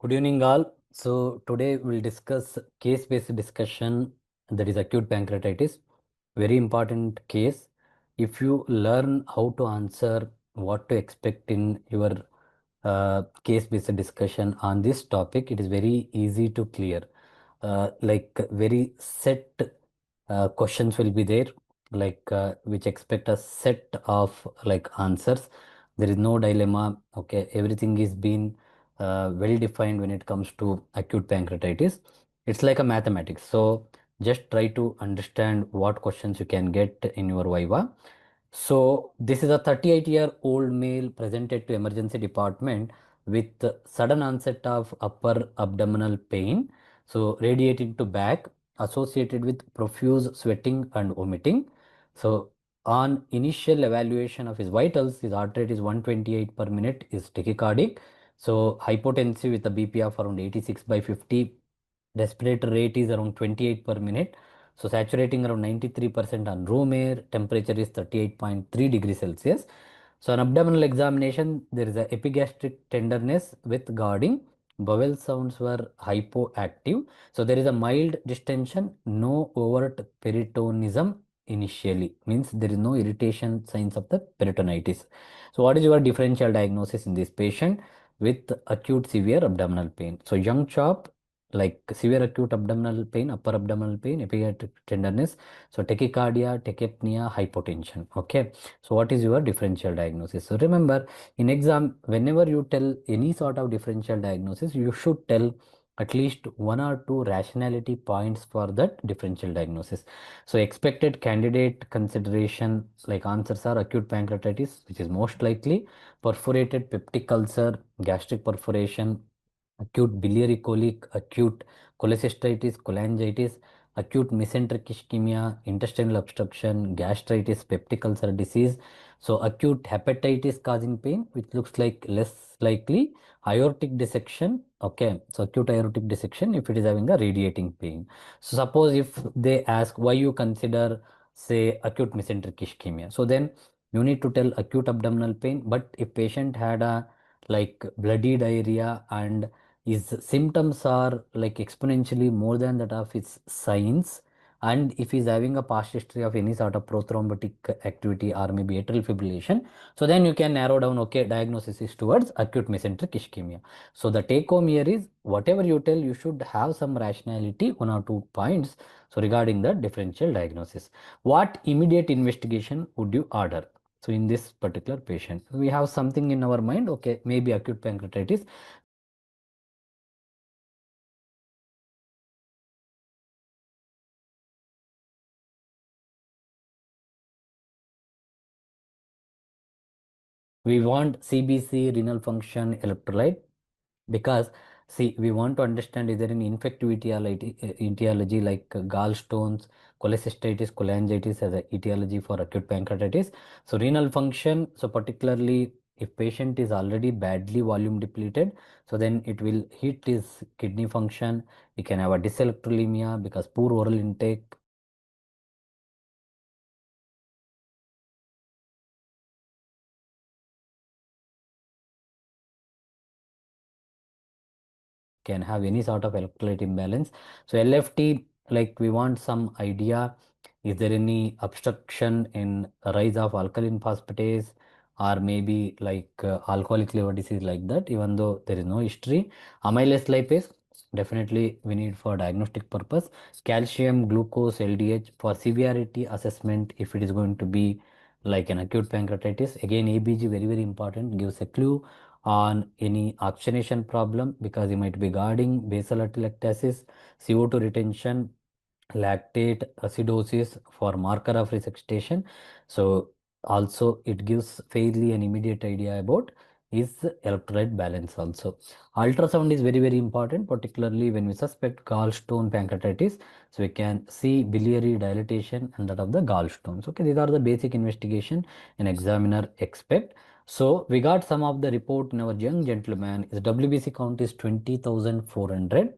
Good evening, all. So today we'll discuss case-based discussion, that is acute pancreatitis. Very important case. If you learn how to answer, what to expect in your case-based discussion on this topic, it is very easy to clear. Like very set questions will be there, like which expect a set of like answers. There is no dilemma. Okay, everything is being well defined when it comes to acute pancreatitis. It's like a mathematics. So just try to understand what questions you can get in your viva. So this is a 38-year-old male presented to emergency department with sudden onset of upper abdominal pain. So radiating to back, associated with profuse sweating and vomiting. So on initial evaluation of his vitals, his heart rate is 128 per minute, is tachycardic. So hypotensive with a BP of around 86 by 50. Respiratory rate is around 28 per minute. So saturating around 93% on room air. Temperature is 38.3 degrees Celsius. So on abdominal examination, there is a epigastric tenderness with guarding. Bowel sounds were hypoactive. So there is a mild distension, no overt peritonism initially. Means there is no irritation signs of the peritonitis. So what is your differential diagnosis in this patient with acute severe abdominal pain? So young chop, like severe acute abdominal pain, upper abdominal pain, epigastric tenderness, so tachycardia, tachypnea, hypotension. Okay. So what is your differential diagnosis? So remember, in exam, whenever you tell any sort of differential diagnosis, you should tell at least one or two rationality points for that differential diagnosis. So expected candidate consideration, like answers are acute pancreatitis, which is most likely, perforated peptic ulcer, gastric perforation, acute biliary colic, acute cholecystitis, cholangitis, acute mesenteric ischemia, intestinal obstruction, gastritis, peptic ulcer disease. So acute hepatitis causing pain, which looks like less likely. Aortic dissection. Okay, so acute aortic dissection if it is having a radiating pain. So suppose if they ask why you consider, say, acute mesenteric ischemia, so then you need to tell acute abdominal pain. But if patient had a like bloody diarrhea and his symptoms are like exponentially more than that of his signs, and if he's having a past history of any sort of prothrombotic activity or maybe atrial fibrillation, so then you can narrow down, okay, diagnosis is towards acute mesenteric ischemia. So the take home here is whatever you tell, you should have some rationality, one or two points. So regarding the differential diagnosis, what immediate investigation would you order? So in this particular patient, we have something in our mind, okay, maybe acute pancreatitis. We want CBC, renal function, electrolyte, because see, we want to understand is there any infective etiology like gallstones, cholecystitis, cholangitis as a etiology for acute pancreatitis. So renal function, so particularly if patient is already badly volume depleted, so then it will hit his kidney function. He can have a dyselectrolemia because poor oral intake can have any sort of electrolyte imbalance. So LFT, like we want some idea, is there any obstruction in rise of alkaline phosphatase or maybe like alcoholic liver disease like that, even though there is no history. Amylase lipase, definitely we need for diagnostic purpose. Calcium, glucose, LDH for severity assessment if it is going to be like an acute pancreatitis. Again, ABG very very important, gives a clue on any oxygenation problem because you might be guarding basal atelectasis, CO2 retention, lactate acidosis for marker of resuscitation. So also it gives fairly an immediate idea about is electrolyte balance also. Ultrasound is very very important, particularly when we suspect gallstone pancreatitis. So we can see biliary dilatation and that of the gallstones. Okay, these are the basic investigation an examiner expect. So we got some of the report in our young gentleman. His WBC count is 20,400.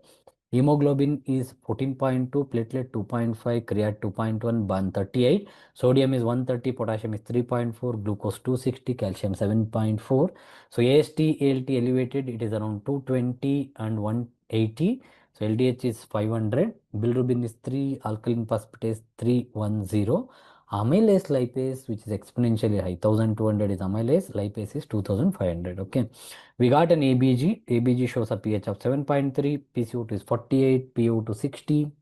Hemoglobin is 14.2, platelet 2.5, creat 2.1, ban 38. Sodium is 130, potassium is 3.4, glucose 260, calcium 7.4. So AST, ALT elevated, it is around 220 and 180. So LDH is 500, bilirubin is 3, alkaline phosphatase 310. Amylase lipase, which is exponentially high, 1200 is amylase, lipase is 2500. Okay. We got an ABG. ABG shows a pH of 7.3, PCO2 is 48, PO2 60,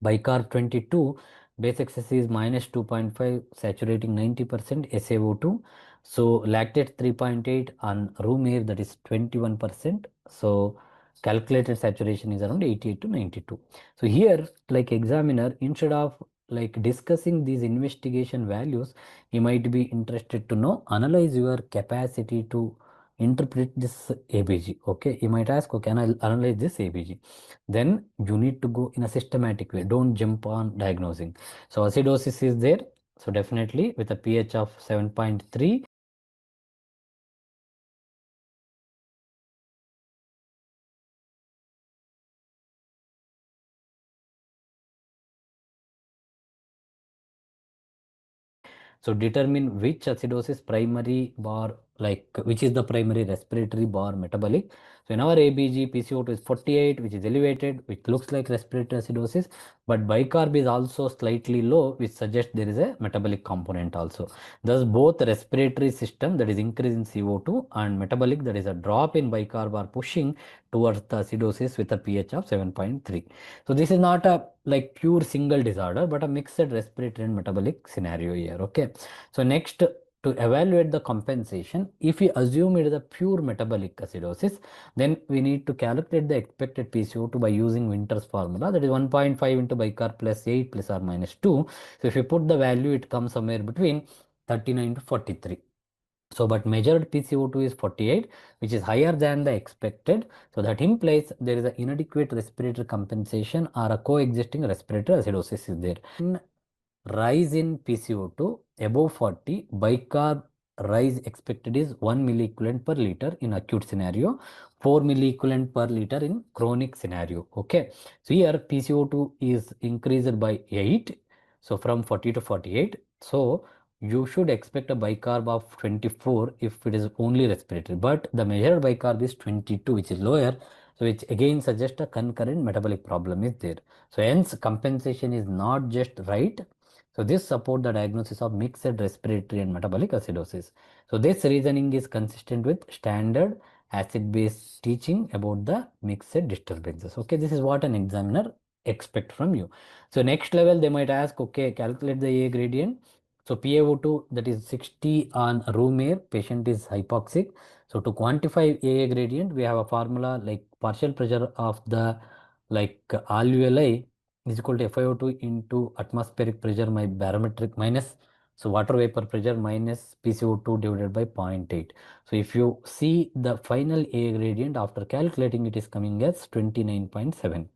bicarb 22, base excess is minus 2.5, saturating 90%, SaO2. So lactate 3.8 on room air, that is 21%. So calculated saturation is around 88 to 92. So here, like examiner, instead of like discussing these investigation values, you might be interested to know, analyze your capacity to interpret this ABG. Okay, you might ask, okay, can I analyze this ABG? Then you need to go in a systematic way. Don't jump on diagnosing. So acidosis is there. So definitely with a pH of 7.3. So determine which acidosis primary bar, like which is the primary respiratory bar metabolic. So in our ABG, PCO2 is 48, which is elevated, which looks like respiratory acidosis, but bicarb is also slightly low, which suggests there is a metabolic component also. Thus both respiratory system, that is increase in CO2, and metabolic, that is a drop in bicarb, are pushing towards the acidosis with a pH of 7.3. So this is not a like pure single disorder, but a mixed respiratory and metabolic scenario here. Okay. So next, to evaluate the compensation, if we assume it is a pure metabolic acidosis, then we need to calculate the expected PCO2 by using Winter's formula, that is 1.5 into bicarb plus 8 plus or minus 2. So if you put the value, it comes somewhere between 39 to 43. So, but measured PCO2 is 48, which is higher than the expected. So that implies there is an inadequate respiratory compensation or a coexisting respiratory acidosis is there. Rise in PCO2 above 40, bicarb rise expected is 1 milliequivalent per liter in acute scenario, 4 milliequivalent per liter in chronic scenario. Okay. So here PCO2 is increased by 8. So from 40 to 48. So you should expect a bicarb of 24 if it is only respiratory, but the measured bicarb is 22, which is lower. So which again suggests a concurrent metabolic problem is there. So hence compensation is not just right. So this support the diagnosis of mixed respiratory and metabolic acidosis. So this reasoning is consistent with standard acid-base teaching about the mixed disturbances. Okay, this is what an examiner expect from you. So next level they might ask, okay, calculate the A gradient. So PaO2, that is 60 on room air, patient is hypoxic. So to quantify AA gradient, we have a formula like partial pressure of the like alveoli is equal to FiO2 into atmospheric pressure my barometric minus, so water vapor pressure minus PCO2 divided by 0.8. So if you see the final A gradient after calculating, it is coming as 29.7.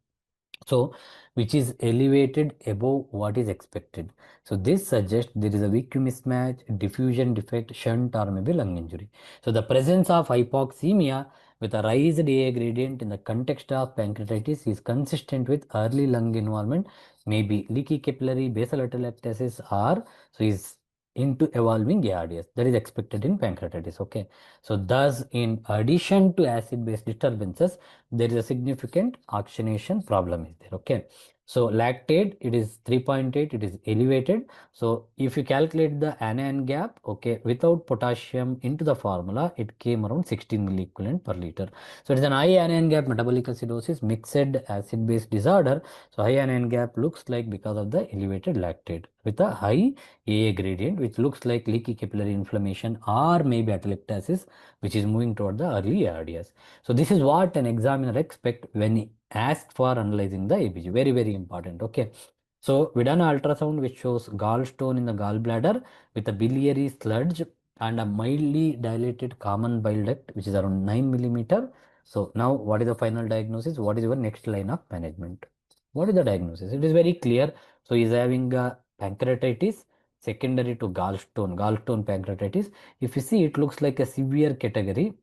So which is elevated above what is expected. So this suggests there is a vacuum mismatch, diffusion defect, shunt, or maybe lung injury. So the presence of hypoxemia with a raised AA gradient in the context of pancreatitis is consistent with early lung involvement, maybe leaky capillary, basal atelectasis, or so is into evolving ARDS, that is expected in pancreatitis. Okay. So thus in addition to acid-base disturbances, there is a significant oxygenation problem is there. Okay. So lactate, it is 3.8, it is elevated. So if you calculate the anion gap, okay, without potassium into the formula, it came around 16 milliequivalent per liter. So it is an high anion gap metabolic acidosis, mixed acid-base disorder. So high anion gap looks like because of the elevated lactate with a high AA gradient, which looks like leaky capillary inflammation or maybe atelectasis, which is moving toward the early ARDS. So this is what an examiner expect when he asks for analyzing the ABG. Very, very important. Okay. So we done an ultrasound which shows gallstone in the gallbladder with a biliary sludge and a mildly dilated common bile duct, which is around 9 millimeter. So now what is the final diagnosis? What is your next line of management? What is the diagnosis? It is very clear. So he is having a pancreatitis secondary to gallstone pancreatitis. If you see, it looks like a severe category.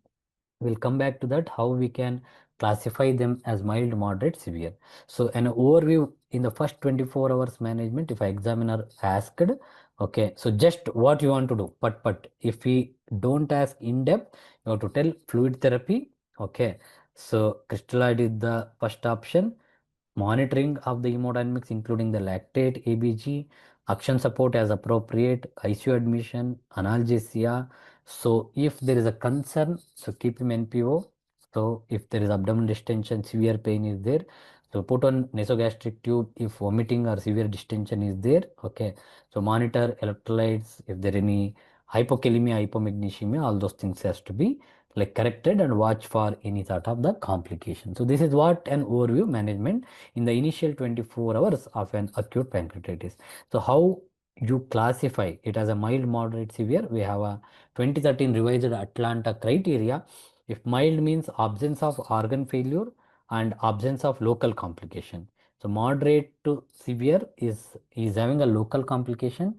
We'll come back to that, how we can classify them as mild, moderate, severe. So an overview in the first 24 hours management, if a examiner asked, okay, so just what you want to do, but if we don't ask in depth, you have to tell fluid therapy, okay. So crystalloid is the first option. Monitoring of the hemodynamics, including the lactate, ABG, action support as appropriate, ICU admission, analgesia. So if there is a concern, so keep him NPO. So if there is abdominal distension, severe pain is there, so put on nasogastric tube if vomiting or severe distension is there. Okay. So monitor electrolytes, if there any hypokalemia, hypomagnesemia, all those things has to be like corrected, and watch for any sort of the complication. So this is what an overview management in the initial 24 hours of an acute pancreatitis. So how you classify it as a mild, moderate, severe? We have a 2013 revised Atlanta criteria. If mild means absence of organ failure and absence of local complication. So moderate to severe is having a local complication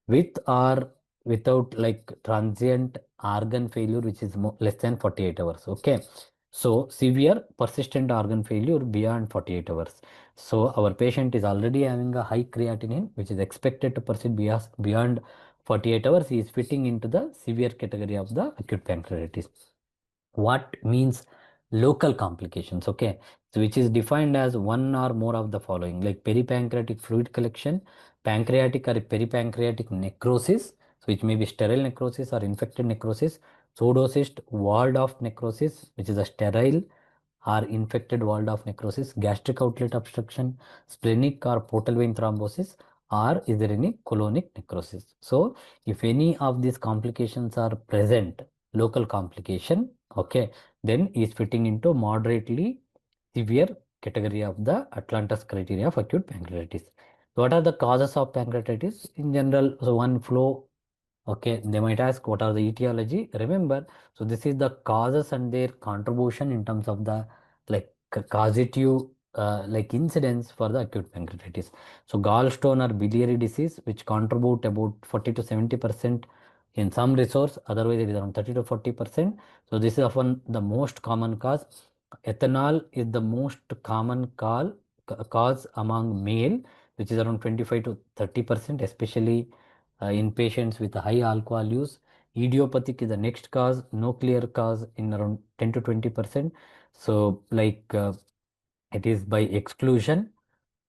with or without like transient organ failure, which is less than 48 hours. Okay. So severe persistent organ failure beyond 48 hours. So our patient is already having a high creatinine, which is expected to persist beyond 48 hours. He is fitting into the severe category of the acute pancreatitis. What means local complications? Okay, so which is defined as one or more of the following, like peripancreatic fluid collection, pancreatic or peripancreatic necrosis, so which may be sterile necrosis or infected necrosis, pseudocyst walled off necrosis, which is a sterile or infected walled off necrosis, gastric outlet obstruction, splenic or portal vein thrombosis, or is there any colonic necrosis? So if any of these complications are present, local complication, okay, then is fitting into moderately severe category of the Atlantis criteria of acute pancreatitis. What are the causes of pancreatitis in general? So one flow. Okay, they might ask what are the etiology. Remember, so this is the causes and their contribution in terms of the like causative like incidence for the acute pancreatitis. So gallstone or biliary disease, which contribute about 40 to 70% in some resource, otherwise it is around 30 to 40%. So this is often the most common cause. Ethanol is the most common cause among male, which is around 25 to 30%, especially in patients with a high alcohol use. Idiopathic is the next cause, no clear cause in around 10 to 20%. So like it is by exclusion.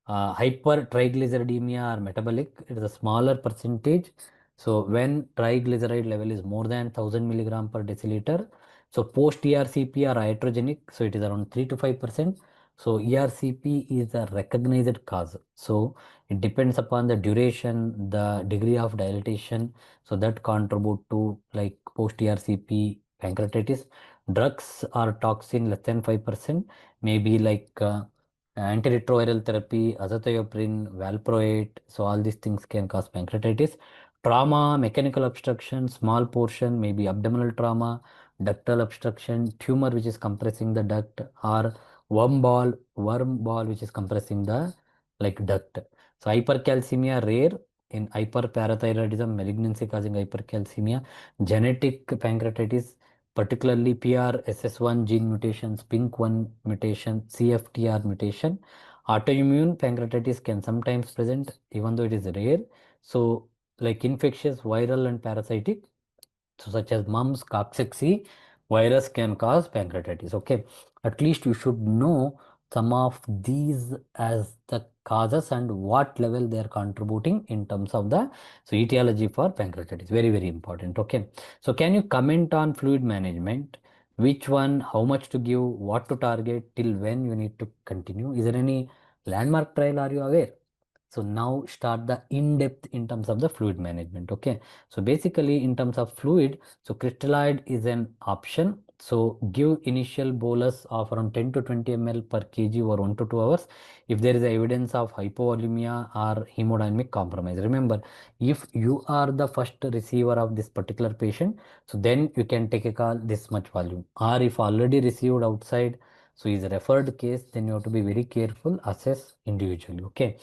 Hypertriglyceridemia or metabolic, it is a smaller percentage. So when triglyceride level is more than 1000 milligram per deciliter, so post ERCP or iatrogenic, so it is around 3 to 5%. So ERCP is a recognized cause. So it depends upon the duration, the degree of dilatation. So that contribute to like post ERCP pancreatitis. Drugs or toxin less than 5%, maybe like antiretroviral therapy, azathioprine, valproate. So all these things can cause pancreatitis. Trauma, mechanical obstruction, small portion, maybe abdominal trauma, ductal obstruction, tumor which is compressing the duct, or worm ball which is compressing the like duct. So hypercalcemia rare in hyperparathyroidism, malignancy causing hypercalcemia, genetic pancreatitis, particularly PRSS1 gene mutations, PINK1 mutation, CFTR mutation. Autoimmune pancreatitis can sometimes present even though it is rare. So like infectious, viral and parasitic, so such as mumps, coccyx virus can cause pancreatitis. Okay, at least you should know some of these as the causes and what level they are contributing in terms of the so etiology for pancreatitis. Very, very important. Okay, so can you comment on fluid management? Which one, how much to give, what to target, till when you need to continue? Is there any landmark trial? Are you aware? So now start the in-depth in terms of the fluid management. Okay. So basically in terms of fluid, so crystalloid is an option. So give initial bolus of around 10 to 20 ml per kg over 1 to 2 hours if there is evidence of hypovolemia or hemodynamic compromise. Remember, if you are the first receiver of this particular patient, so then you can take a call this much volume. Or if already received outside, so is a referred case, then you have to be very careful, assess individually. Okay.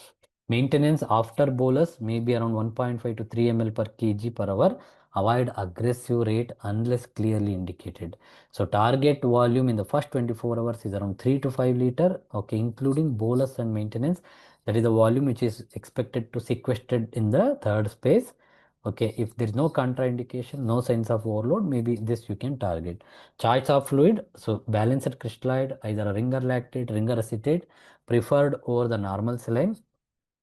Maintenance after bolus may be around 1.5 to 3 ml per kg per hour Avoid aggressive rate unless clearly indicated. So target volume in the first 24 hours is around 3 to 5 liter, okay, including bolus and maintenance. That is the volume which is expected to sequestered in the third space. Okay, if there is no contraindication, no signs of overload, maybe this you can target. Choice of fluid, so balanced crystalloid, either a ringer lactate, ringer acetate, preferred over the normal saline.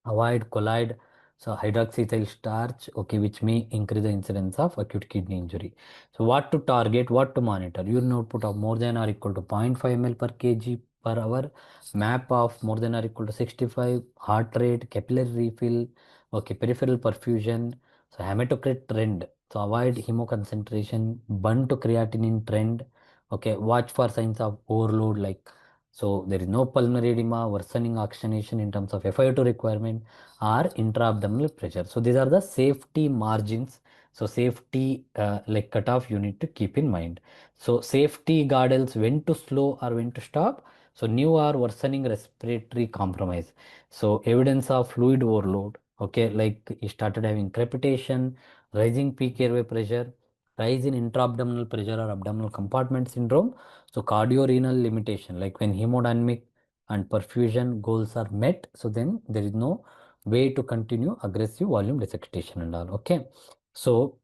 Avoid colloid, so hydroxyethyl starch, okay, which may increase the incidence of acute kidney injury. So what to target, what to monitor? Urine output of more than or equal to 0.5 ml per kg per hour, map of more than or equal to 65, heart rate, capillary refill, okay, peripheral perfusion, so hematocrit trend. So avoid hemoconcentration, burn to creatinine trend, okay, watch for signs of overload like so there is no pulmonary edema, worsening oxygenation in terms of FiO2 requirement or intra-abdominal pressure. So these are the safety margins. So safety like cutoff you need to keep in mind. So safety guardrails, when to slow or when to stop. So new or worsening respiratory compromise. So evidence of fluid overload. Okay, like he started having crepitation, rising peak airway pressure, rise in intra-abdominal pressure or abdominal compartment syndrome. So cardiorenal limitation, like when hemodynamic and perfusion goals are met, so then there is no way to continue aggressive volume resuscitation and all. Okay. So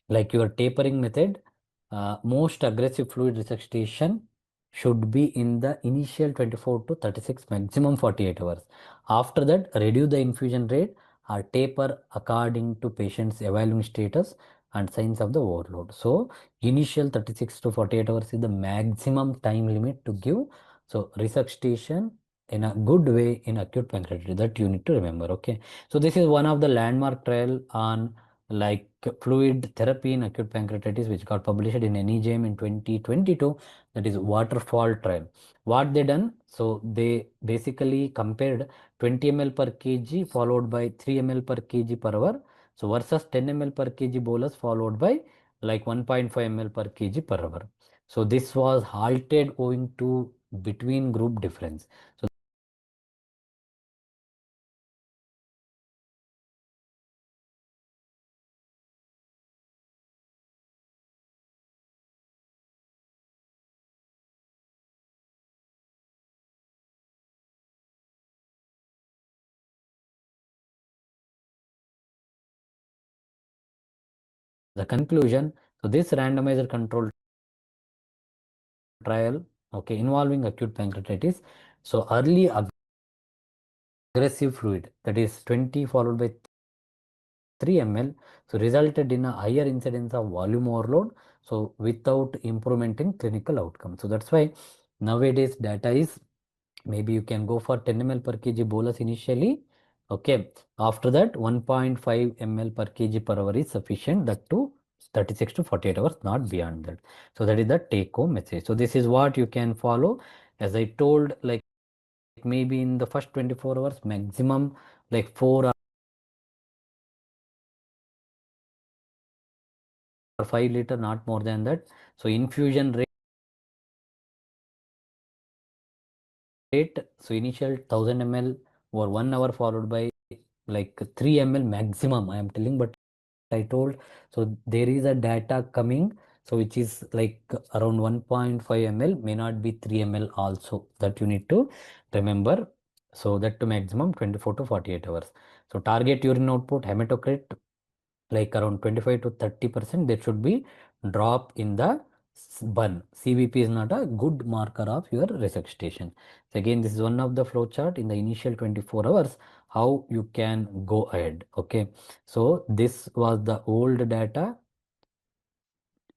like your tapering method, most aggressive fluid resuscitation should be in the initial 24 to 36, maximum 48 hours. After that, reduce the infusion rate or taper according to patient's evaluation status and signs of the overload. So initial 36 to 48 hours is the maximum time limit to give. So resuscitation in a good way in acute pancreatitis, that you need to remember. Okay. So this is one of the landmark trial on like fluid therapy in acute pancreatitis, which got published in NEJM in 2022, that is waterfall trial. What they done, so they basically compared 20 ml per kg followed by 3 ml per kg per hour, so versus 10 ml per kg bolus followed by like 1.5 ml per kg per hour. So this was halted owing to between group difference. So the conclusion, so this randomized control trial, okay, involving acute pancreatitis. So early aggressive fluid, that is 20 followed by 3 ml, so resulted in a higher incidence of volume overload, so without improvement in clinical outcome. So that's why nowadays data is maybe you can go for 10 ml per kg bolus initially. Okay, after that 1.5 ml per kg per hour is sufficient, that to 36 to 48 hours, not beyond that. So that is the take home message. So this is what you can follow. As I told, like maybe in the first 24 hours, maximum like 4 or 5 liter, not more than that. So infusion rate, so initial 1000 ml or 1 hour followed by like 3 ml maximum, I am telling, but I told, so there is a data coming, so which is like around 1.5 ml, may not be 3 ml also, that you need to remember. So that to maximum 24 to 48 hours. So target urine output, hematocrit, like around 25 to 30%, there should be drop in the burn. CBP is not a good marker of your resuscitation. So again, this is one of the flow chart in the initial 24 hours, how you can go ahead. Okay, so this was the old data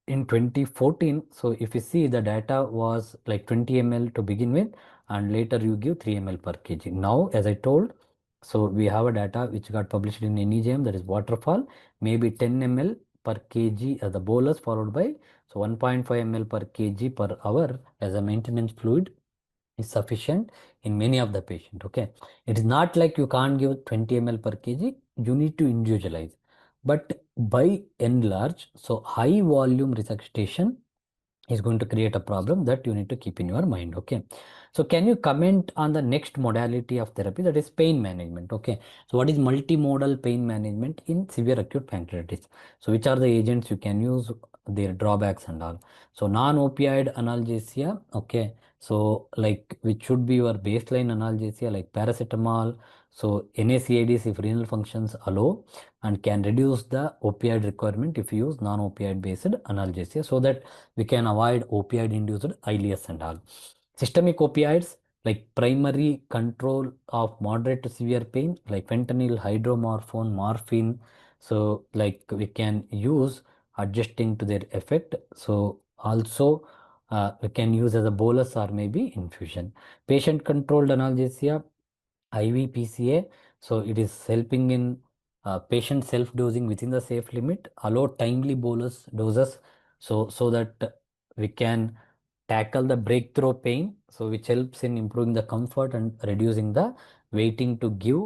in 2014. So if you see, the data was like 20 ml to begin with, and later you give 3 ml per kg. Now, as I told, so we have a data which got published in NEJM, that is waterfall, maybe 10 ml per kg as the bolus followed by so 1.5 ml per kg per hour as a maintenance fluid is sufficient in many of the patient. Okay, it is not like you can't give 20 ml per kg, you need to individualize. But by and large, so high volume resuscitation is going to create a problem that you need to keep in your mind. Okay, so can you comment on the next modality of therapy, that is pain management? Okay, so what is multimodal pain management in severe acute pancreatitis? So which are the agents you can use, their drawbacks and all? So non-opioid analgesia, okay, so like which should be your baseline analgesia, like paracetamol. So NaCIDs if renal functions allow, and can reduce the opioid requirement if you use non-opioid based analgesia, so that we can avoid opioid induced ILS and all. Systemic opioids, like primary control of moderate to severe pain, like fentanyl, hydromorphone, morphine. So like we can use adjusting to their effect. So also we can use as a bolus or maybe infusion. Patient controlled analgesia, IV PCA. So it is helping in patient self-dosing within the safe limit, allow timely bolus doses, so that we can tackle the breakthrough pain, so which helps in improving the comfort and reducing the waiting to give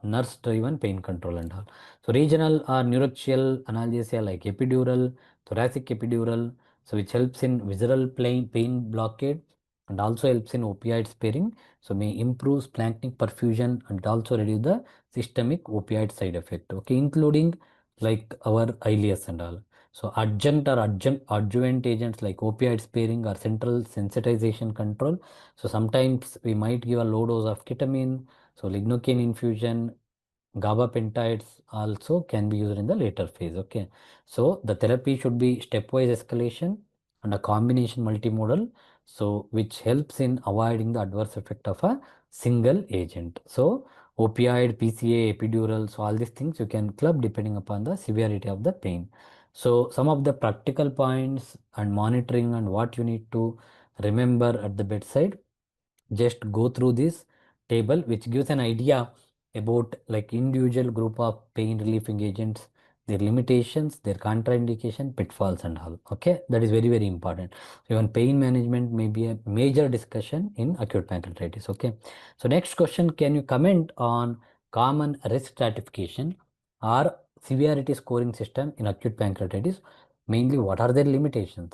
nurse-driven pain control and all. So regional or neuraxial analgesia, like epidural, thoracic epidural, so which helps in visceral pain blockade and also helps in opioid sparing, so may improve splanchnic perfusion and also reduce the systemic opioid side effect, okay, including like our ILS and all. So adjuvant agents like opioid sparing or central sensitization control. So sometimes we might give a low dose of ketamine, so lignocaine infusion, gabapentides also can be used in the later phase. Okay, so the therapy should be stepwise escalation and a combination multimodal, so which helps in avoiding the adverse effect of a single agent. So opioid, PCA, epidural, so all these things you can club depending upon the severity of the pain. So some of the practical points and monitoring and what you need to remember at the bedside, just go through this table which gives an idea about like individual group of pain relieving agents, their limitations, their contraindication, pitfalls and all. Okay, that is very very important. So even pain management may be a major discussion in acute pancreatitis. Okay, so next question, can you comment on common risk stratification or severity scoring system in acute pancreatitis? Mainly, what are their limitations?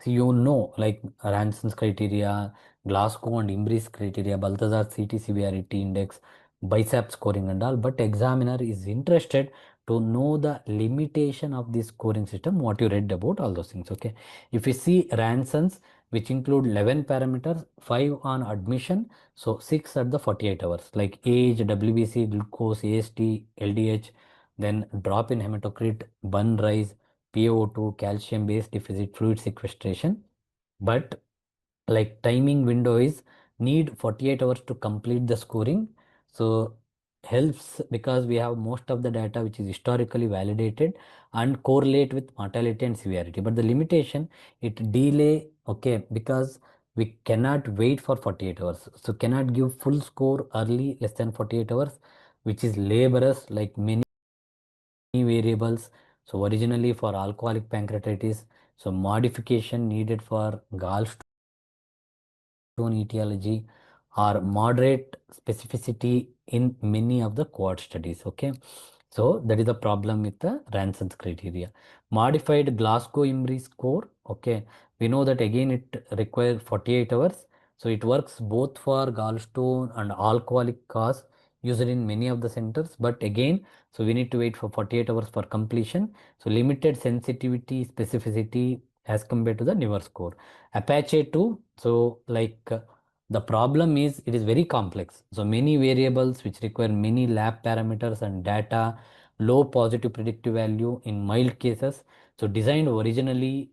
So you know, like Ranson's criteria, Glasgow and Imbris criteria, Balthazar CT severity index, bicep scoring and all. But examiner is interested to know the limitation of this scoring system, what you read about all those things. Okay. If you see Ranson's, which include 11 parameters, 5 on admission, so 6 at the 48 hours, like age, WBC, glucose, AST, LDH, then drop in hematocrit, burn rise, PaO2, calcium based deficit, fluid sequestration. But like timing window is need 48 hours to complete the scoring. So helps because we have most of the data which is historically validated and correlate with mortality and severity. But the limitation, it delay, okay, because we cannot wait for 48 hours. So cannot give full score early less than 48 hours, which is laborious like many variables. So originally for alcoholic pancreatitis, so modification needed for gallstone etiology or moderate specificity in many of the quad studies. Okay, so that is the problem with the Ranson's criteria. Modified Glasgow Imrie score. Okay, we know that again it requires 48 hours. So it works both for gallstone and alcoholic cause used in many of the centers. But again, so we need to wait for 48 hours for completion. So limited sensitivity, specificity as compared to the newer score. Apache 2. So like the problem is it is very complex. So many variables which require many lab parameters and data, low positive predictive value in mild cases. So designed originally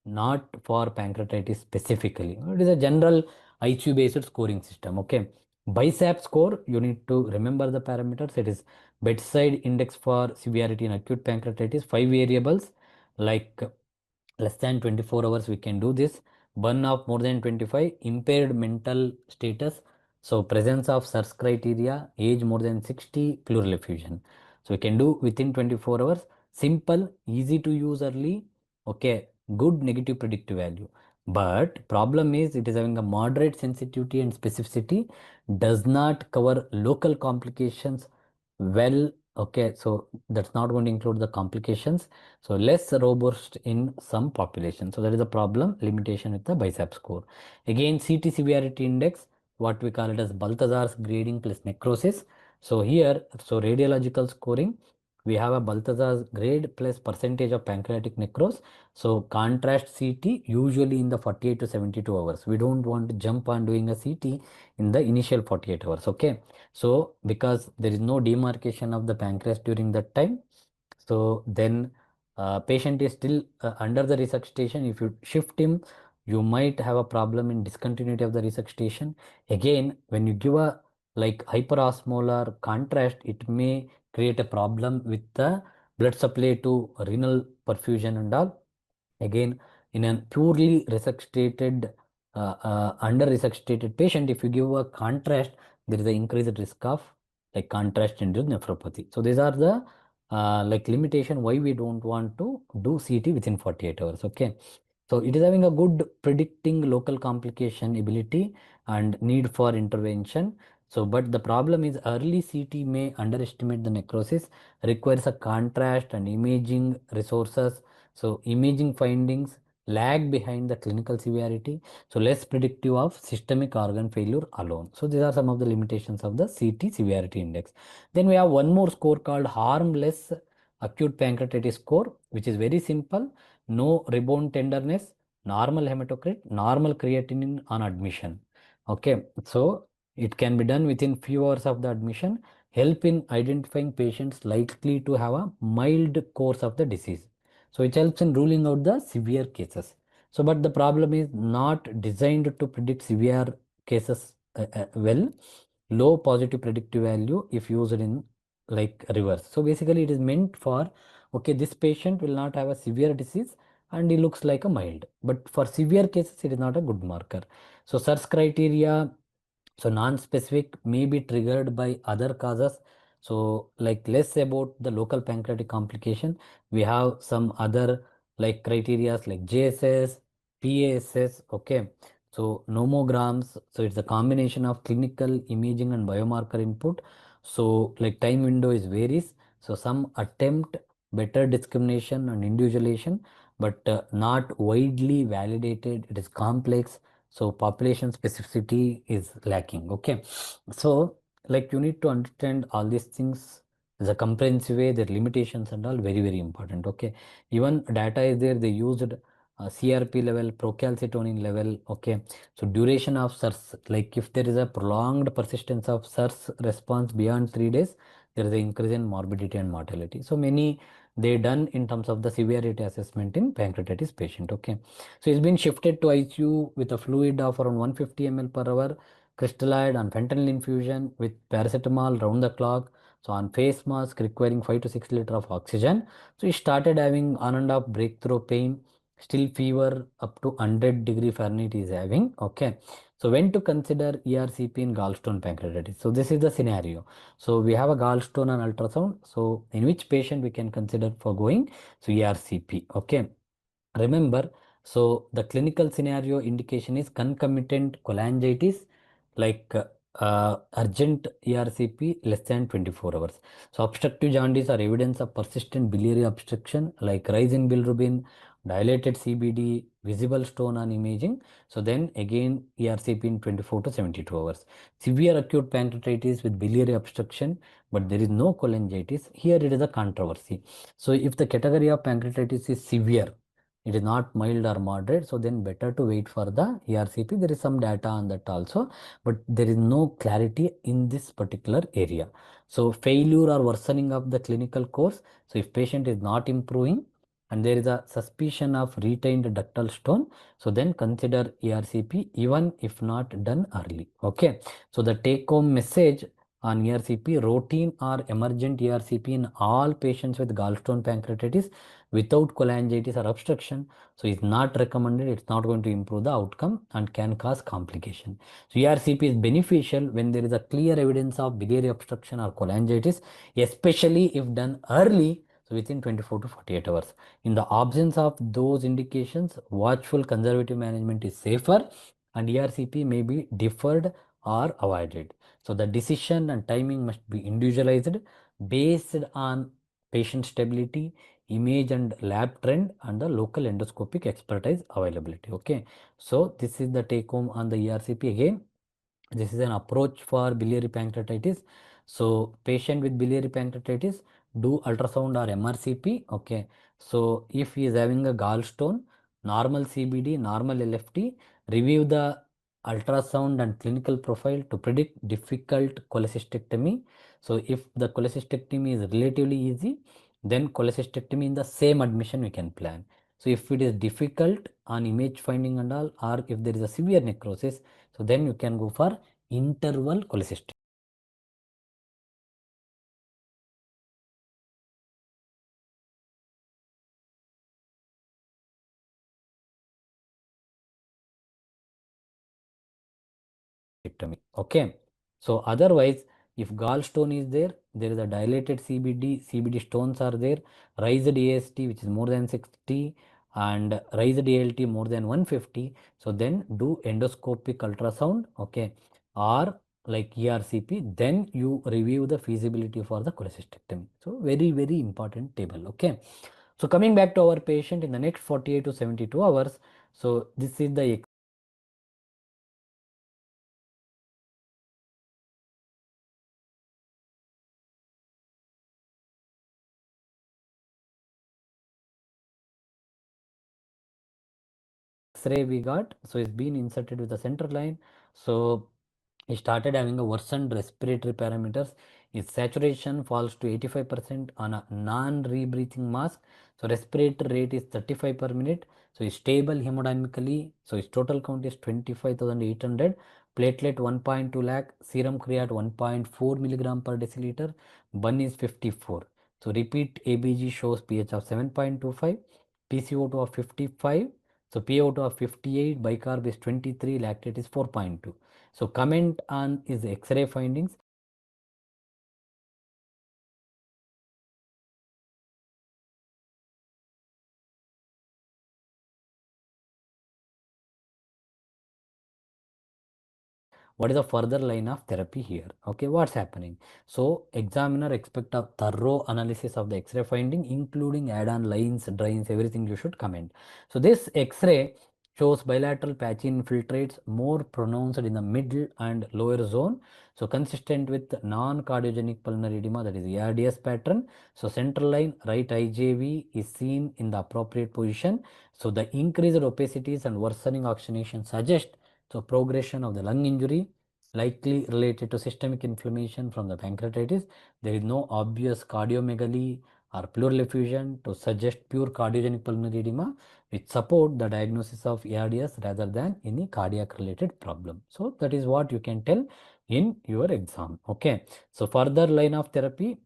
not for pancreatitis specifically. It is a general IQ based scoring system. Okay. BISAP score, you need to remember the parameters. It is bedside index for severity in acute pancreatitis, 5 variables like less than 24 hours we can do this, burn of more than 25, impaired mental status, so presence of search criteria, age more than 60, pleural effusion. So we can do within 24 hours, simple, easy to use early, okay, good negative predictive value. But problem is it is having a moderate sensitivity and specificity, does not cover local complications well, Okay, so that's not going to include the complications. So less robust in some population. So that is a problem, limitation with the bicep score. Again, CT severity index, what we call it as Balthazar's grading plus necrosis. So here, so radiological scoring, we have a Balthazar's grade plus percentage of pancreatic necros. So contrast CT usually in the 48 to 72 hours. We don't want to jump on doing a CT in the initial 48 hours. Okay. So because there is no demarcation of the pancreas during that time, so then patient is still under the resuscitation. If you shift him, you might have a problem in discontinuity of the resuscitation. Again, when you give a like hyperosmolar contrast, it may create a problem with the blood supply to renal perfusion and all. Again, in a purely resuscitated, under resuscitated patient, if you give a contrast, there is an increased risk of like contrast induced nephropathy. So these are the like limitation why we don't want to do CT within 48 hours. Okay. So it is having a good predicting local complication ability and need for intervention. So, but the problem is early CT may underestimate the necrosis, requires a contrast and imaging resources. So, imaging findings lag behind the clinical severity. So, less predictive of systemic organ failure alone. So, these are some of the limitations of the CT severity index. Then we have one more score called harmless acute pancreatitis score, which is very simple. No rebound tenderness, normal hematocrit, normal creatinine on admission. Okay, so it can be done within few hours of the admission, help in identifying patients likely to have a mild course of the disease. So it helps in ruling out the severe cases. So, but the problem is not designed to predict severe cases well. Low positive predictive value if used in like reverse. So basically it is meant for, okay, this patient will not have a severe disease and he looks like a mild, but for severe cases it is not a good marker. So search criteria, so non-specific may be triggered by other causes. So like less about the local pancreatic complication, we have some other like criterias like JSS, PASS. Okay, so nomograms, so it's a combination of clinical imaging and biomarker input. So like time window is varies, so some attempt better discrimination and individualization, but not widely validated. It is complex, so population specificity is lacking. Okay, so like you need to understand all these things as a comprehensive way, their limitations and all very important. Okay, even data is there, they used CRP level, procalcitonin level. Okay, so duration of SIRS, like if there is a prolonged persistence of SIRS response beyond 3 days, there is an increase in morbidity and mortality. So many they done in terms of the severity assessment in pancreatitis patient. Okay, so he's been shifted to ICU with a fluid of around 150 ml per hour, crystalloid and fentanyl infusion with paracetamol round the clock. So on face mask requiring 5 to 6 liter of oxygen. So he started having on and off breakthrough pain, still fever up to 100-degree Fahrenheit is having. Okay. So when to consider ERCP in gallstone pancreatitis? So this is the scenario. So we have a gallstone on ultrasound. So in which patient we can consider for going? So ERCP. Okay. Remember, so the clinical scenario indication is concomitant cholangitis, like urgent ERCP less than 24 hours. So obstructive jaundice are evidence of persistent biliary obstruction, like rise in bilirubin, dilated CBD, visible stone on imaging. So then again ERCP in 24 to 72 hours. Severe acute pancreatitis with biliary obstruction, but there is no cholangitis. Here it is a controversy. So if the category of pancreatitis is severe, it is not mild or moderate, so then better to wait for the ERCP. There is some data on that also, but there is no clarity in this particular area. So failure or worsening of the clinical course, so if patient is not improving and there is a suspicion of retained ductal stone, so then consider ERCP even if not done early. Okay, so the take home message on ERCP: routine or emergent ERCP in all patients with gallstone pancreatitis without cholangitis or obstruction. So it's not recommended. It's not going to improve the outcome and can cause complication. So ERCP is beneficial when there is a clear evidence of biliary obstruction or cholangitis, especially if done early, so within 24 to 48 hours. In the absence of those indications, watchful conservative management is safer and ERCP may be deferred or avoided. So the decision and timing must be individualized. based on patient stability, image and lab trend, and the local endoscopic expertise availability. Okay, so this is the take home on the ERCP. Again, this is an approach for biliary pancreatitis. So patient with biliary pancreatitis, do ultrasound or MRCP. Okay, so if he is having a gallstone, normal CBD, normal LFT, review the ultrasound and clinical profile to predict difficult cholecystectomy. So if the cholecystectomy is relatively easy, then cholecystectomy in the same admission we can plan. So if it is difficult on image finding and all, or if there is a severe necrosis, so then you can go for interval cholecystectomy. Okay. So otherwise, if gallstone is there, there is a dilated CBD, CBD stones are there, raised AST which is more than 60 and raised ALT more than 150. So then do endoscopic ultrasound, okay, or like ERCP, then you review the feasibility for the cholecystectomy. So very, very important table. Okay. So coming back to our patient in the next 48 to 72 hours. So this is the X-ray we got. So it's been inserted with the center line. So he started having a worsened respiratory parameters. His saturation falls to 85% on a non-rebreathing mask. So respiratory rate is 35 per minute. So he's stable hemodynamically. So his total count is 25,800. Platelet 1.2 lakh. Serum creat 1.4 milligram per deciliter. Bun is 54. So repeat ABG shows pH of 7.25. PCO2 of 55. So PO2 of 58, bicarb is 23, lactate is 4.2. So comment on his X-ray findings. What is the further line of therapy here? Okay, what's happening? So examiner expect a thorough analysis of the X-ray finding, including add-on lines, drains, everything you should comment. So this X-ray shows bilateral patchy infiltrates more pronounced in the middle and lower zone. So consistent with non-cardiogenic pulmonary edema, that is ARDS pattern. So central line right IJV is seen in the appropriate position. So the increased opacities and worsening oxygenation suggest so progression of the lung injury likely related to systemic inflammation from the pancreatitis. There is no obvious cardiomegaly or pleural effusion to suggest pure cardiogenic pulmonary edema, which support the diagnosis of ARDS rather than any cardiac related problem. So that is what you can tell in your exam. Okay. So further line of therapy,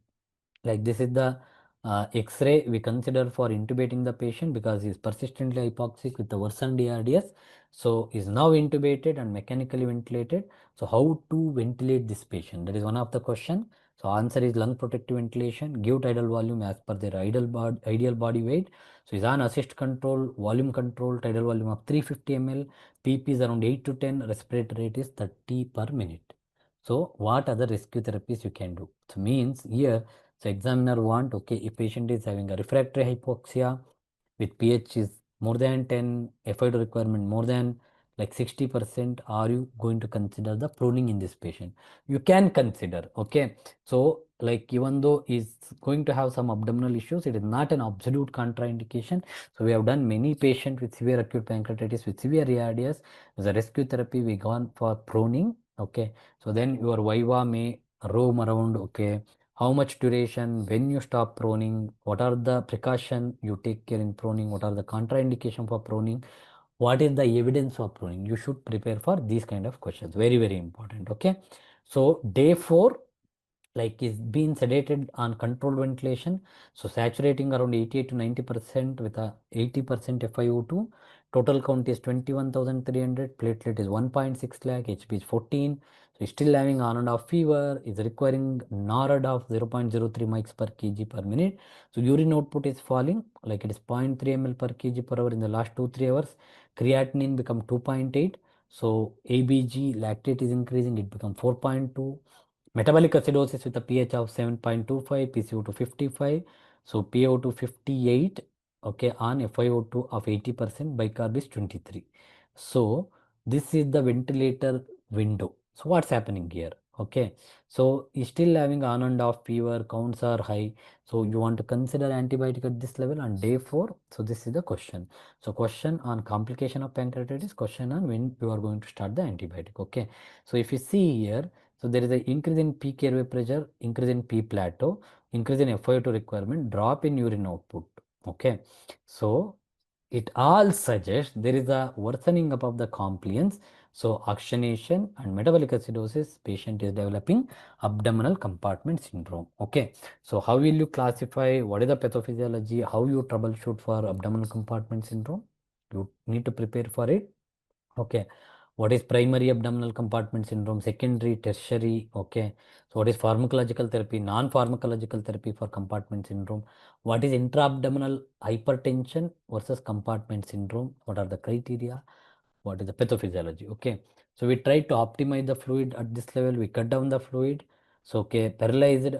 like this is the X-ray we consider for intubating the patient because he is persistently hypoxic with the worsened ARDS. So is now intubated and mechanically ventilated. So how to ventilate this patient? That is one of the question. So answer is lung protective ventilation. Give tidal volume as per their ideal body weight. So is on assist control, volume control, tidal volume of 350 ml. PP is around 8 to 10. Respiratory rate is 30 per minute. So what other rescue therapies you can do? So means here, so examiner want, okay, if patient is having a refractory hypoxia with pH is more than 10, FIO requirement more than like 60%, are you going to consider the pruning in this patient? You can consider, okay. So like even though is going to have some abdominal issues, it is not an absolute contraindication. So we have done many patients with severe acute pancreatitis with severe ARDS. As a rescue therapy, we gone for pruning, okay. So then your viva may roam around, okay, how much duration, when you stop proning, what are the precaution you take care in proning, what are the contraindication for proning, what is the evidence for proning. You should prepare for these kind of questions. Very, very important. Okay. So day 4, like is being sedated on controlled ventilation. So saturating around 88 to 90% with a 80% FiO2. Total count is 21,300. Platelet is 1.6 lakh. HP is 14. So still having on and off fever. Is requiring NORAD of 0.03 mics per kg per minute. So urine output is falling, like it is 0.3 ml per kg per hour in the last 2-3 hours. Creatinine become 2.8. So ABG lactate is increasing. It become 4.2. Metabolic acidosis with a pH of 7.25, PCO2 55, so PaO2 58, okay, on FiO2 of 80%, bicarb is 23. So this is the ventilator window. So what's happening here? Okay, so he's still having on and off fever, counts are high. So you want to consider antibiotic at this level on day 4. So this is the question. So question on complication of pancreatitis, question on when you are going to start the antibiotic. Okay, so if you see here, so there is an increase in peak airway pressure, increase in P plateau, increase in FiO2 requirement, drop in urine output. Okay, so it all suggests there is a worsening up of the compliance. So oxygenation and metabolic acidosis, patient is developing abdominal compartment syndrome. Okay, so how will you classify? What is the pathophysiology? How you troubleshoot for abdominal compartment syndrome? You need to prepare for it. Okay, what is primary abdominal compartment syndrome, secondary, tertiary? Okay, so what is pharmacological therapy, non-pharmacological therapy for compartment syndrome? What is intra-abdominal hypertension versus compartment syndrome? What are the criteria? What is the pathophysiology? Okay, so we try to optimize the fluid at this level. We cut down the fluid. So okay, paralyzed,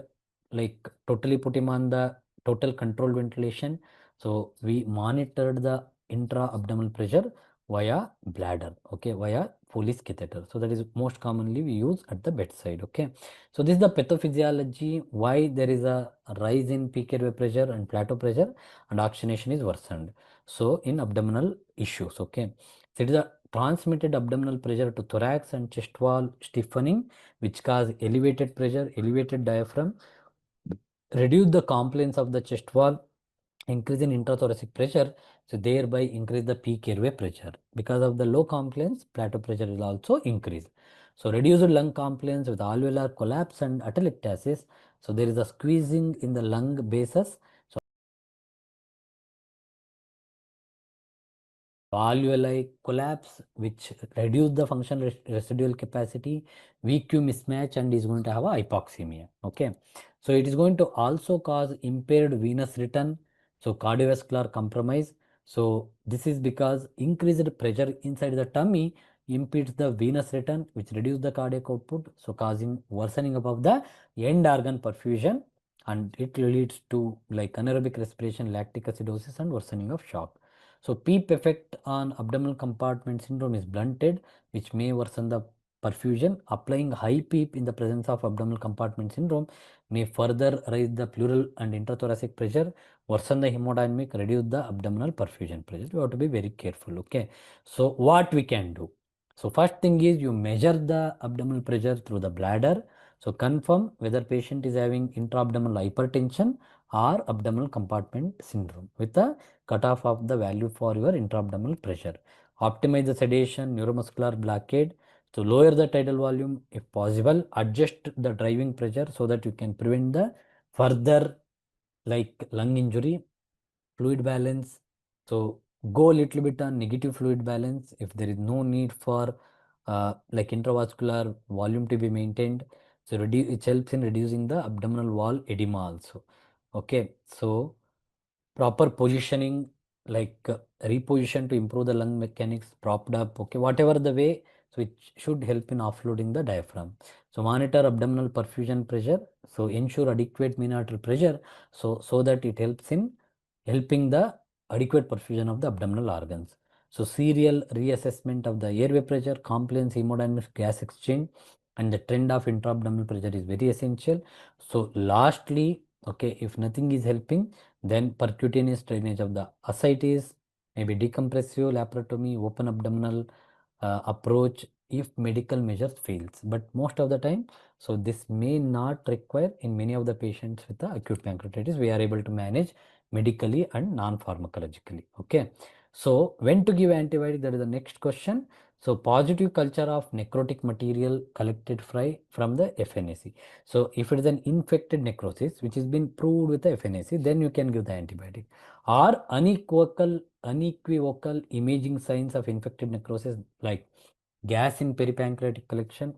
like totally put him on the total controlled ventilation. So we monitored the intra-abdominal pressure via bladder, okay, via Foley's catheter. So that is most commonly we use at the bedside. Okay, so this is the pathophysiology, why there is a rise in peak airway pressure and plateau pressure and oxygenation is worsened. So in abdominal issues. Okay, so it is a transmitted abdominal pressure to thorax and chest wall stiffening, which cause elevated pressure, elevated diaphragm, reduce the compliance of the chest wall, increase in intrathoracic pressure, so thereby increase the peak airway pressure. Because of the low compliance, plateau pressure will also increase. So reduced lung compliance with alveolar collapse and atelectasis. So there is a squeezing in the lung bases. So alveoli collapse, which reduce the functional residual capacity, VQ mismatch, and is going to have a hypoxemia. Okay, so it is going to also cause impaired venous return, so cardiovascular compromise. So this is because increased pressure inside the tummy impedes the venous return, which reduce the cardiac output, so causing worsening of the end organ perfusion, and it leads to like anaerobic respiration, lactic acidosis, and worsening of shock. So PEEP effect on abdominal compartment syndrome is blunted, which may worsen the perfusion. Applying high PEEP in the presence of abdominal compartment syndrome may further raise the pleural and intrathoracic pressure, worsen the hemodynamic, reduce the abdominal perfusion pressure. You have to be very careful. Okay. So what we can do? So first thing is you measure the abdominal pressure through the bladder. So confirm whether patient is having intra-abdominal hypertension or abdominal compartment syndrome with a cutoff of the value for your intra-abdominal pressure. Optimize the sedation, neuromuscular blockade. So lower the tidal volume if possible. Adjust the driving pressure so that you can prevent the further like lung injury. Fluid balance. So go a little bit on negative fluid balance if there is no need for like intravascular volume to be maintained. So it helps in reducing the abdominal wall edema also. Okay, so proper positioning, like reposition to improve the lung mechanics, propped up, okay, whatever the way, so it should help in offloading the diaphragm. So monitor abdominal perfusion pressure, so ensure adequate mean arterial pressure, so that it helps in helping the adequate perfusion of the abdominal organs. So serial reassessment of the airway pressure, compliance, hemodynamics, gas exchange, and the trend of intra-abdominal pressure is very essential. So lastly, okay, if nothing is helping, then percutaneous drainage of the ascites, maybe decompressive laparotomy, open abdominal approach if medical measures fails. But most of the time, so this may not require in many of the patients with the acute pancreatitis. We are able to manage medically and non-pharmacologically. Okay. So when to give antibiotic, that is the next question. So positive culture of necrotic material collected from the FNAC. So if it is an infected necrosis, which has been proved with the FNAC, then you can give the antibiotic. Or unequivocal imaging signs of infected necrosis like gas in peripancreatic collection.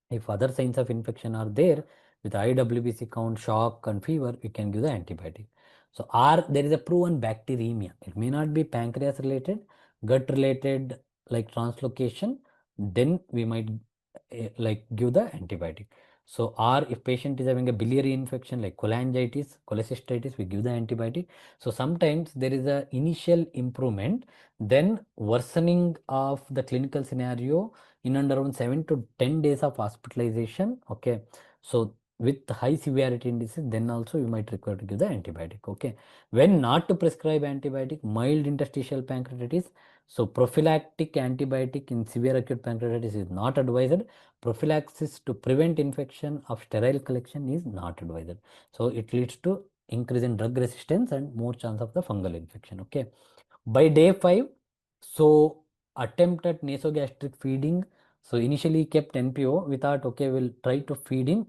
If other signs of infection are there with high WBC count, shock and fever, we can give the antibiotic. So or there is a proven bacteremia. It may not be pancreas related, gut related like translocation, then we might like give the antibiotic. So, or if patient is having a biliary infection like cholangitis, cholecystitis, we give the antibiotic. So, sometimes there is a initial improvement, then worsening of the clinical scenario in and around 7 to 10 days of hospitalization. Okay. So, with high severity indices, then also you might require to give the antibiotic. Okay. When not to prescribe antibiotic, mild interstitial pancreatitis. So, prophylactic antibiotic in severe acute pancreatitis is not advised. Prophylaxis to prevent infection of sterile collection is not advised. So, it leads to increase in drug resistance and more chance of the fungal infection. Okay. By day 5, so attempt at nasogastric feeding. So, initially kept NPO. We thought, okay, we'll try to feed him.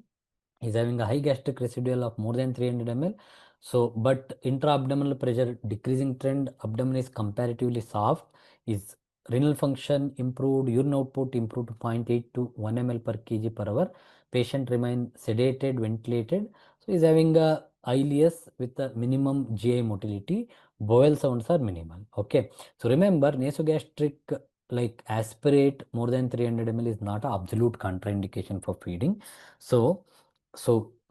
He's having a high gastric residual of more than 300 ml. So, but intra-abdominal pressure decreasing trend, abdomen is comparatively soft, is renal function improved, urine output improved to 0.8 to 1 ml per kg per hour. Patient remain sedated, ventilated. So, he's having a ileus with a minimum GI motility. Bowel sounds are minimal. Okay. So, remember nasogastric like aspirate more than 300 ml is not an absolute contraindication for feeding. So,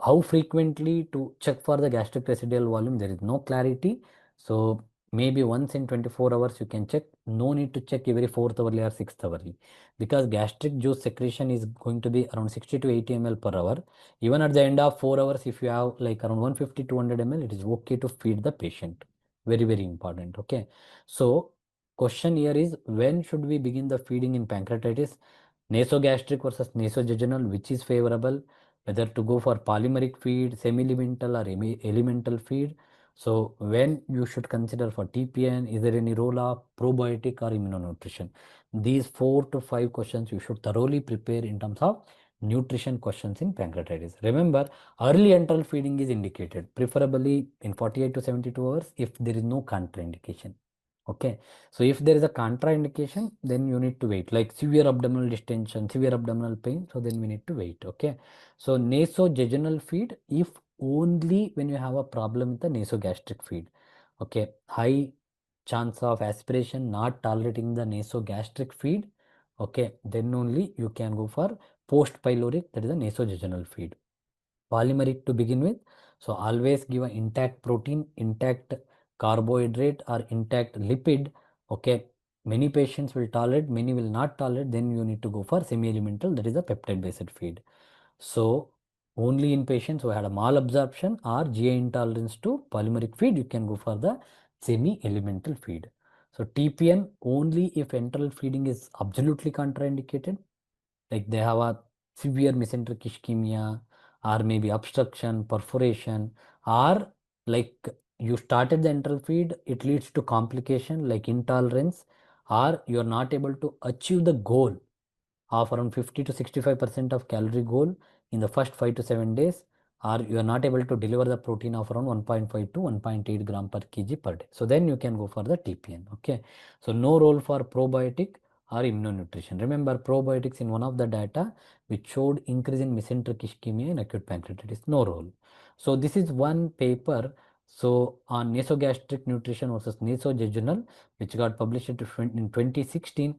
how frequently to check for the gastric residual volume? There is no clarity. So, maybe once in 24 hours you can check. No need to check every fourth hourly or sixth hourly, because gastric juice secretion is going to be around 60 to 80 ml per hour. Even at the end of 4 hours, if you have like around 150 to 200 ml, it is okay to feed the patient. Very, very important. Okay. So, question here is, when should we begin the feeding in pancreatitis? Nasogastric versus nasojejunal, which is favorable? Whether to go for polymeric feed, semi-elemental or elemental feed. So when you should consider for TPN, is there any role of probiotic or immunonutrition? These 4 to 5 questions you should thoroughly prepare in terms of nutrition questions in pancreatitis. Remember, early enteral feeding is indicated, preferably in 48 to 72 hours if there is no contraindication. Okay. So if there is a contraindication, then you need to wait, like severe abdominal distension, severe abdominal pain. So then we need to wait. Okay. So nasojejunal feed, if only when you have a problem with the nasogastric feed. Okay. High chance of aspiration, not tolerating the nasogastric feed. Okay. Then only you can go for post pyloric, that is the nasojejunal feed. Polymeric to begin with. So always give an intact protein, intact carbohydrate or intact lipid. Okay. Many patients will tolerate, many will not tolerate. Then you need to go for semi-elemental, that is a peptide based feed. So only in patients who had a malabsorption or GI intolerance to polymeric feed, you can go for the semi-elemental feed. So TPN only if enteral feeding is absolutely contraindicated, like they have a severe mesenteric ischemia or maybe obstruction, perforation, or like you started the enteral feed, it leads to complication like intolerance, or you are not able to achieve the goal of around 50 to 65% of calorie goal in the first 5 to 7 days, or you are not able to deliver the protein of around 1.5 to 1.8 gram per kg per day. So then you can go for the TPN. Okay. So no role for probiotic or immunonutrition. Remember, probiotics in one of the data which showed increase in mesenteric ischemia in acute pancreatitis. No role. So this is one paper. So on nasogastric nutrition versus nasojejunal, which got published in 2016,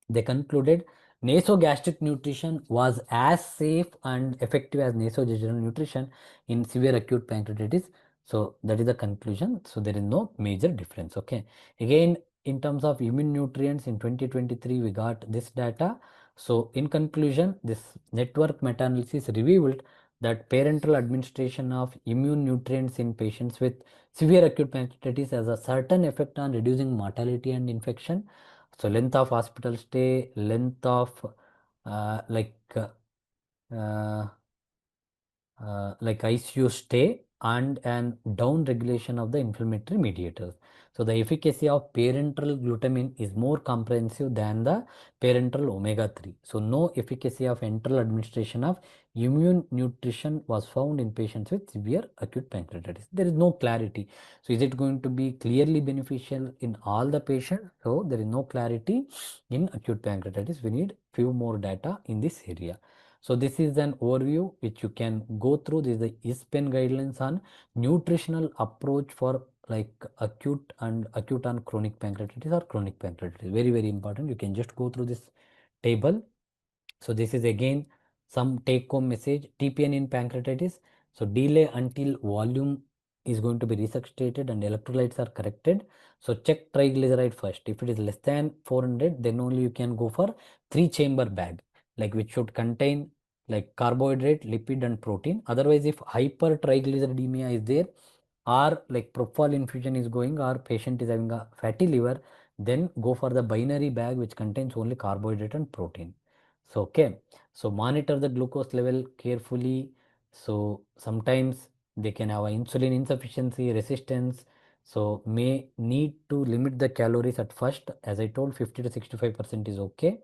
they concluded nasogastric nutrition was as safe and effective as nasojejunal nutrition in severe acute pancreatitis. So that is the conclusion. So there is no major difference. Okay. Again, in terms of immune nutrients in 2023, we got this data. So in conclusion, this network meta-analysis revealed that parenteral administration of immune nutrients in patients with severe acute pancreatitis has a certain effect on reducing mortality and infection. So length of hospital stay, length of uh, like uh, uh, like ICU stay, and an down regulation of the inflammatory mediators. So the efficacy of parenteral glutamine is more comprehensive than the parenteral omega-3. So no efficacy of enteral administration of immune nutrition was found in patients with severe acute pancreatitis. There is no clarity. So is it going to be clearly beneficial in all the patients? So there is no clarity in acute pancreatitis. We need few more data in this area. So this is an overview which you can go through. This is the ISPEN guidelines on nutritional approach for like acute and acute and chronic pancreatitis or chronic pancreatitis. Very, very important. You can just go through this table. So this is again some take home message, TPN in pancreatitis. So delay until volume is going to be resuscitated and electrolytes are corrected. So check triglyceride first. If it is less than 400, then only you can go for 3-chamber bag, like which should contain like carbohydrate, lipid and protein. Otherwise, if hypertriglyceridemia is there, or like propofol infusion is going, or patient is having a fatty liver, then go for the binary bag which contains only carbohydrate and protein. So okay, so monitor the glucose level carefully. So sometimes they can have a insulin insufficiency, resistance, so may need to limit the calories at first. As I told, 50 to 65% is okay.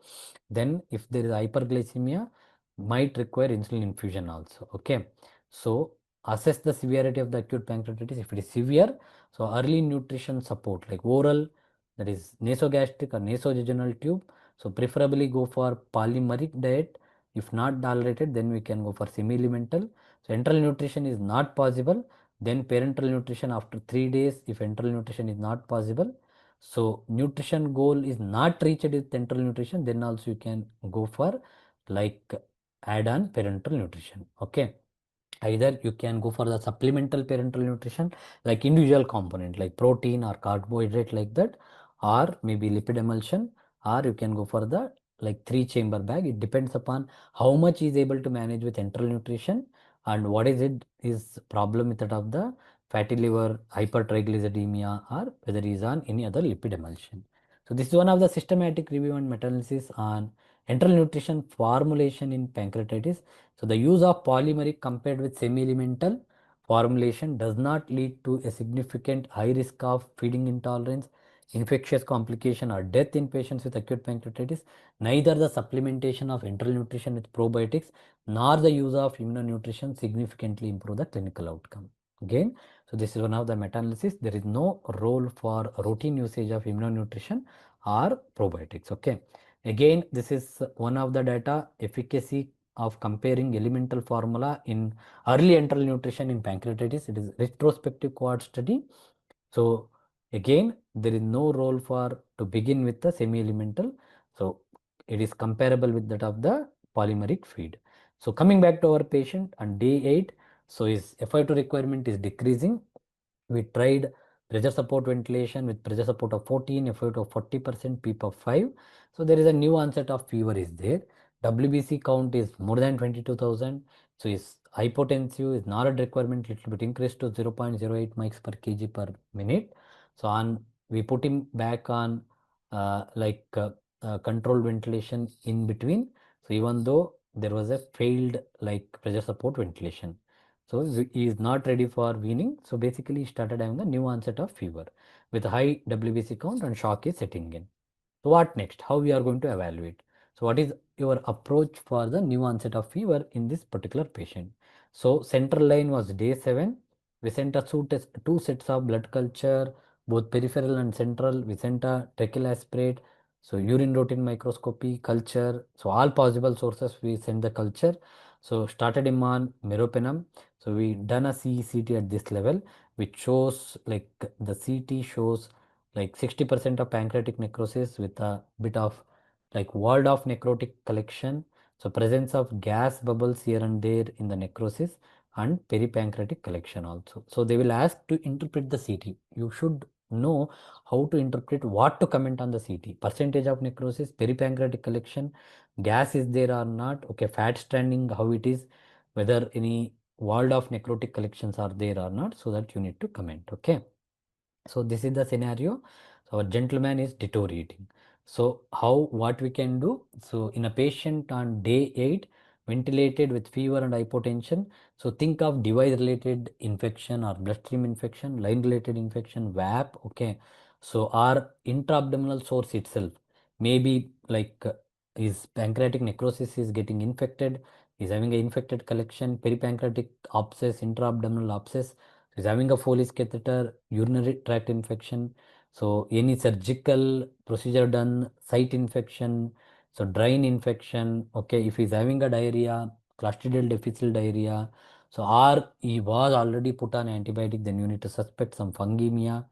Then if there is hyperglycemia, might require insulin infusion also. Okay, so assess the severity of the acute pancreatitis. If it is severe, so early nutrition support like oral, that is nasogastric or nasojejunal tube. So preferably go for polymeric diet. If not tolerated, then we can go for semi-alimental. So enteral nutrition is not possible, then parenteral nutrition after 3 days. If enteral nutrition is not possible, so nutrition goal is not reached with enteral nutrition, then also you can go for like add on parenteral nutrition. Okay, either you can go for the supplemental parental nutrition like individual component like protein or carbohydrate like that, or maybe lipid emulsion, or you can go for the like 3-chamber bag. It depends upon how much is able to manage with enteral nutrition and what is it is problem with that of the fatty liver, hypertriglyceridemia, or whether he is on any other lipid emulsion. So this is one of the systematic review and meta-analysis on enteral nutrition formulation in pancreatitis. So the use of polymeric compared with semi-elemental formulation does not lead to a significant high risk of feeding intolerance, infectious complication or death in patients with acute pancreatitis. Neither the supplementation of enteral nutrition with probiotics nor the use of immunonutrition significantly improve the clinical outcome. Again, so this is one of the meta-analysis. There is no role for routine usage of immunonutrition or probiotics. Okay. Again, this is one of the data efficacy of comparing elemental formula in early enteral nutrition in pancreatitis. It is retrospective cohort study. So again, there is no role for to begin with the semi-elemental. So it is comparable with that of the polymeric feed. So coming back to our patient on day 8, so his FiO2 requirement is decreasing. We tried pressure support ventilation with pressure support of 14, FiO2 of 40%, PEEP of 5. So there is a new onset of fever is there. WBC count is more than 22,000. So his hypotensive is not a requirement, little bit increased to 0.08 mics per kg per minute. So on we put him back on controlled ventilation in between. So even though there was a failed like pressure support ventilation. So he is not ready for weaning. So basically he started having a new onset of fever with a high WBC count and shock is setting in. So what next? How we are going to evaluate? So what is your approach for the new onset of fever in this particular patient? So central line was day 7. We sent a two sets of blood culture, both peripheral and central. We sent a tracheal aspirate. So urine routine microscopy, culture. So all possible sources we sent the culture. So started him on meropenem. So we done a CECT at this level, which shows like the CT shows like 60% of pancreatic necrosis with a bit of like walled off necrotic collection. So presence of gas bubbles here and there in the necrosis and peripancreatic collection also. So they will ask to interpret the CT. You should know how to interpret what to comment on the CT. Percentage of necrosis, peripancreatic collection, gas is there or not. Okay, fat stranding, how it is, whether any walled off necrotic collections are there or not, so that you need to comment. Okay. So this is the scenario. So our gentleman is deteriorating. So how what we can do? So in a patient on day 8, ventilated with fever and hypotension. So think of device related infection or bloodstream infection, line related infection, VAP. Okay. So our intra-abdominal source itself, maybe like his pancreatic necrosis is getting infected, is having an infected collection, peripancreatic abscess, intra-abdominal abscess, is having a Foley's catheter, urinary tract infection. So any surgical procedure done, site infection, so drain infection. Okay, if he's having a diarrhea, clostridial difficile diarrhea, so or he was already put on antibiotic, then you need to suspect some fungemia.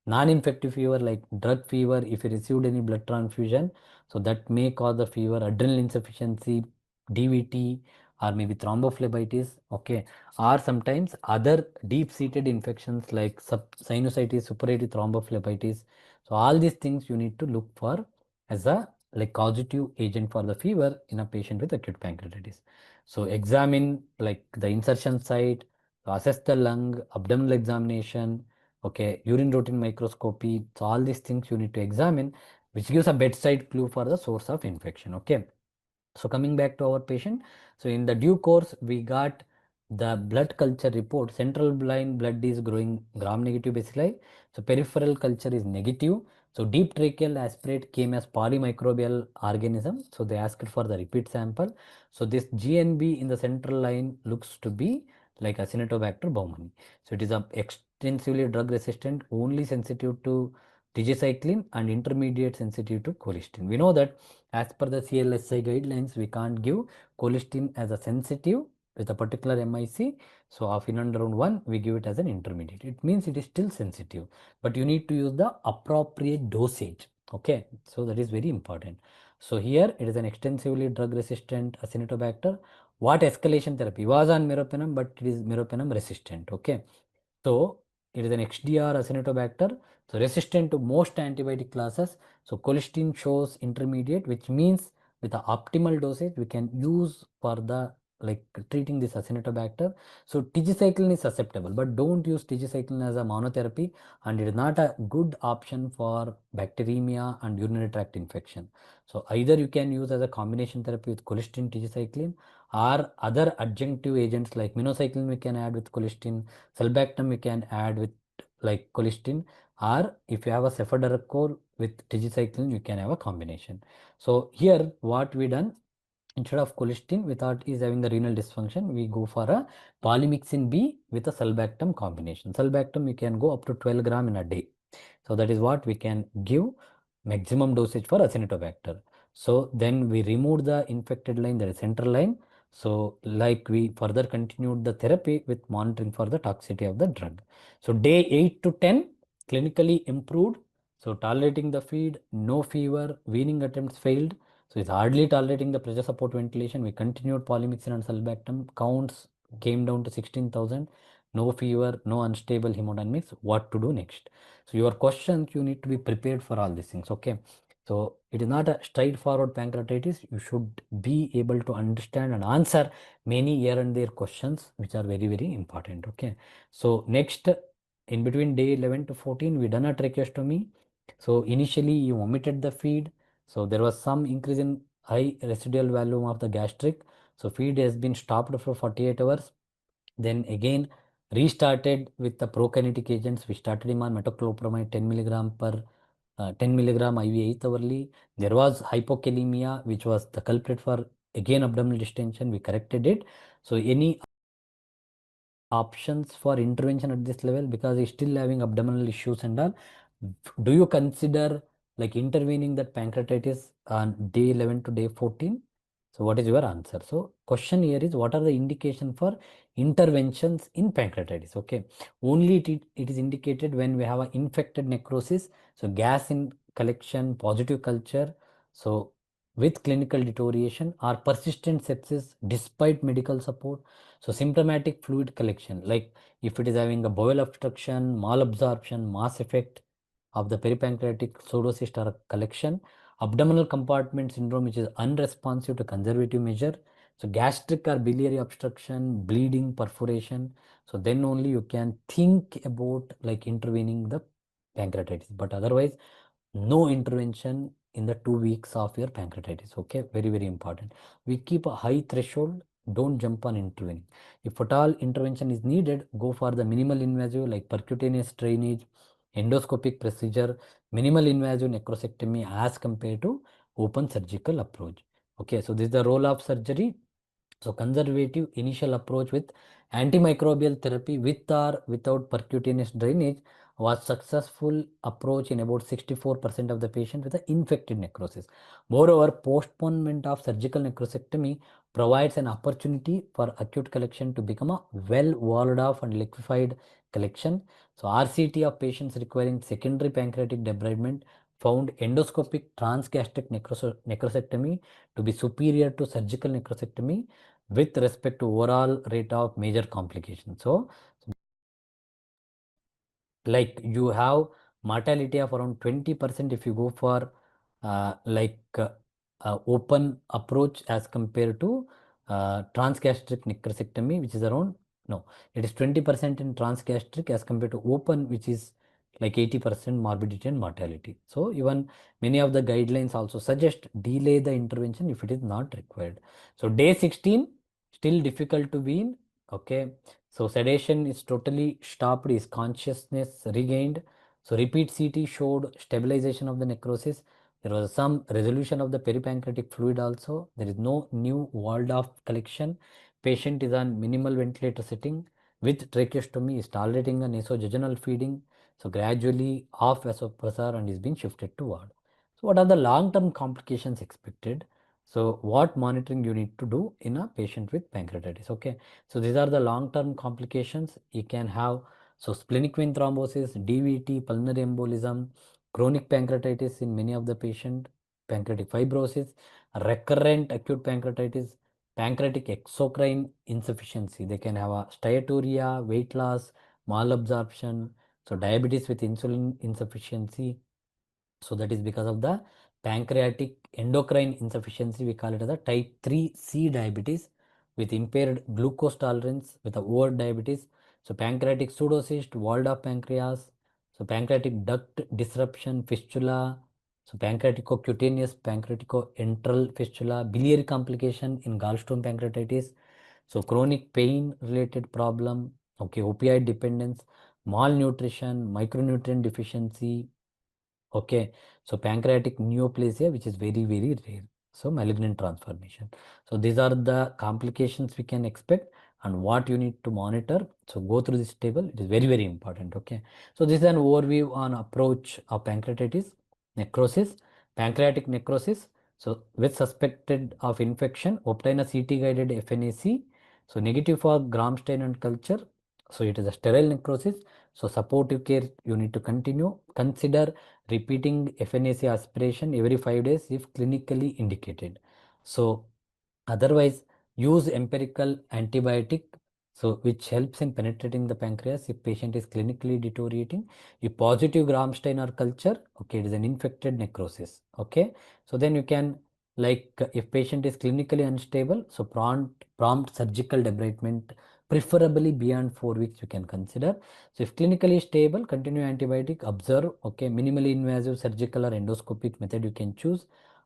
Non-infective fever like drug fever, if he received any blood transfusion, so that may cause the fever, adrenal insufficiency, DVT, or maybe thrombophlebitis, okay, or sometimes other deep-seated infections like sinusitis, suppurative thrombophlebitis. So all these things you need to look for as a like causative agent for the fever in a patient with acute pancreatitis. So examine like the insertion site, assess the lung, abdominal examination, okay, urine routine microscopy. So all these things you need to examine, which gives a bedside clue for the source of infection, okay. So coming back to our patient, so in the due course, we got the blood culture report. Central blind blood is growing gram-negative bacilli. So peripheral culture is negative. So deep tracheal aspirate came as polymicrobial organism. So they asked for the repeat sample. So this GNB in the central line looks to be like Acinetobacter baumannii. So it is a extensively drug resistant, only sensitive to tigecycline and intermediate sensitive to colistin. We know that as per the CLSI guidelines, we can't give colistin as a sensitive with a particular MIC. So of in and around 1, we give it as an intermediate. It means it is still sensitive, but you need to use the appropriate dosage. Okay, so that is very important. So here it is an extensively drug resistant Acinetobacter. What escalation therapy was on meropenem, but it is meropenem resistant. Okay, so it is an XDR Acinetobacter, so resistant to most antibiotic classes. So colistin shows intermediate, which means with the optimal dosage we can use for the like treating this Acinetobacter. So tigecycline is susceptible, but don't use tigecycline as a monotherapy, and it is not a good option for bacteremia and urinary tract infection. So either you can use as a combination therapy with colistin tigecycline, or other adjunctive agents like minocycline we can add with colistin, sulbactam we can add with like colistin, or if you have a cephalosporin with tigecycline, you can have a combination. So here what we done, instead of colistin, we thought is having the renal dysfunction, we go for a polymyxin B with a sulbactam combination. Sulbactam you can go up to 12 gram in a day. So that is what we can give maximum dosage for Acinetobacter. So then we removed the infected line, that is central line. So like we further continued the therapy with monitoring for the toxicity of the drug. So day 8 to 10 clinically improved. So tolerating the feed, no fever, weaning attempts failed. So it's hardly tolerating the pressure support ventilation. We continued polymyxin and sulbactam. Counts came down to 16,000. No fever, no unstable hemodynamics. What to do next? So your questions, you need to be prepared for all these things. Okay. So it is not a straightforward pancreatitis. You should be able to understand and answer many here and there questions, which are very, very important. Okay. So next, in between day 11 to 14, we done a tracheostomy. So initially you omitted the feed. So there was some increase in high residual volume of the gastric. So feed has been stopped for 48 hours. Then again restarted with the prokinetic agents. We started him on metoclopramide 10 milligram per 10 milligram IV 8 hourly. There was hypokalemia, which was the culprit for again abdominal distension. We corrected it. So any options for intervention at this level, because he's still having abdominal issues and all? Do you consider like intervening that pancreatitis on day 11 to day 14? So what is your answer? So question here is, what are the indication for interventions in pancreatitis? Okay, only it is indicated when we have an infected necrosis, so gas in collection, positive culture, so with clinical deterioration, or persistent sepsis despite medical support. So symptomatic fluid collection, like if it is having a bowel obstruction, malabsorption, mass effect of the peripancreatic pseudocyst or collection, abdominal compartment syndrome, which is unresponsive to conservative measure, so gastric or biliary obstruction, bleeding, perforation. So then only you can think about like intervening the pancreatitis. But otherwise, no intervention in the 2 weeks of your pancreatitis. Okay, very, very important. We keep a high threshold, don't jump on intervening. If at all intervention is needed, go for the minimal invasive like percutaneous drainage, endoscopic procedure, minimal invasive necrosectomy as compared to open surgical approach. Okay, so this is the role of surgery. So conservative initial approach with antimicrobial therapy with or without percutaneous drainage was successful approach in about 64% of the patient with an infected necrosis. Moreover, postponement of surgical necrosectomy provides an opportunity for acute collection to become a well walled off and liquefied collection. So RCT of patients requiring secondary pancreatic debridement found endoscopic transgastric necrosectomy to be superior to surgical necrosectomy with respect to overall rate of major complications. So like you have mortality of around 20% if you go for open approach as compared to transgastric necrosectomy, which is around, no, it is 20% in transgastric as compared to open, which is like 80% morbidity and mortality. So even many of the guidelines also suggest delay the intervention if it is not required. So day 16 still difficult to wean. Okay, so sedation is totally stopped, is consciousness regained. So repeat CT showed stabilization of the necrosis. There was some resolution of the peripancreatic fluid also. There is no new walled off collection. Patient is on minimal ventilator setting with tracheostomy, is tolerating a nasojejunal feeding. So gradually off vasopressor and is being shifted to ward. So what are the long-term complications expected? So what monitoring you need to do in a patient with pancreatitis? Okay. So these are the long-term complications you can have. So splenic vein thrombosis, DVT, pulmonary embolism, chronic pancreatitis in many of the patient, pancreatic fibrosis, recurrent acute pancreatitis, pancreatic exocrine insufficiency. They can have a steatorrhea, weight loss, malabsorption. So diabetes with insulin insufficiency. So that is because of the pancreatic endocrine insufficiency. We call it as a type 3C diabetes with impaired glucose tolerance with a over diabetes. So pancreatic pseudocyst, walled off pancreas. So pancreatic duct disruption, fistula. So pancreaticocutaneous, pancreaticoenteral fistula, biliary complication in gallstone pancreatitis. So chronic pain related problem, okay, opioid dependence, malnutrition, micronutrient deficiency, okay, so pancreatic neoplasia, which is very, very rare. So malignant transformation. So these are the complications we can expect and what you need to monitor. So go through this table. It is very, very important. Okay. So this is an overview on approach of pancreatitis, necrosis, pancreatic necrosis. So with suspected of infection, obtain a CT guided FNAC. So negative for gram stain and culture. So it is a sterile necrosis. So supportive care you need to continue. Consider repeating FNAC aspiration every 5 days if clinically indicated. So otherwise, use empirical antibiotic, so which helps in penetrating the pancreas if patient is clinically deteriorating. If positive gram stain or culture, okay, it is an infected necrosis. Okay, so then you can, if patient is clinically unstable, so prompt surgical debridement, preferably beyond 4 weeks you can consider. So if clinically stable, continue antibiotic, observe, okay, minimally invasive surgical or endoscopic method you can choose,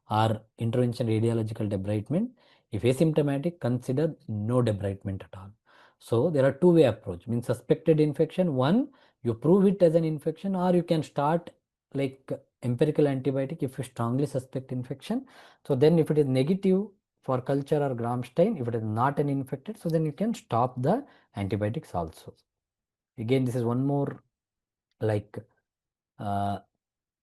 or intervention radiological debridement. If asymptomatic, consider no debridement at all. So there are two-way approach. Means suspected infection, one, you prove it as an infection, or you can start like empirical antibiotic if you strongly suspect infection. So then if it is negative for culture or gram stain, if it is not an infected, so then you can stop the antibiotics also. Again, this is one more like uh,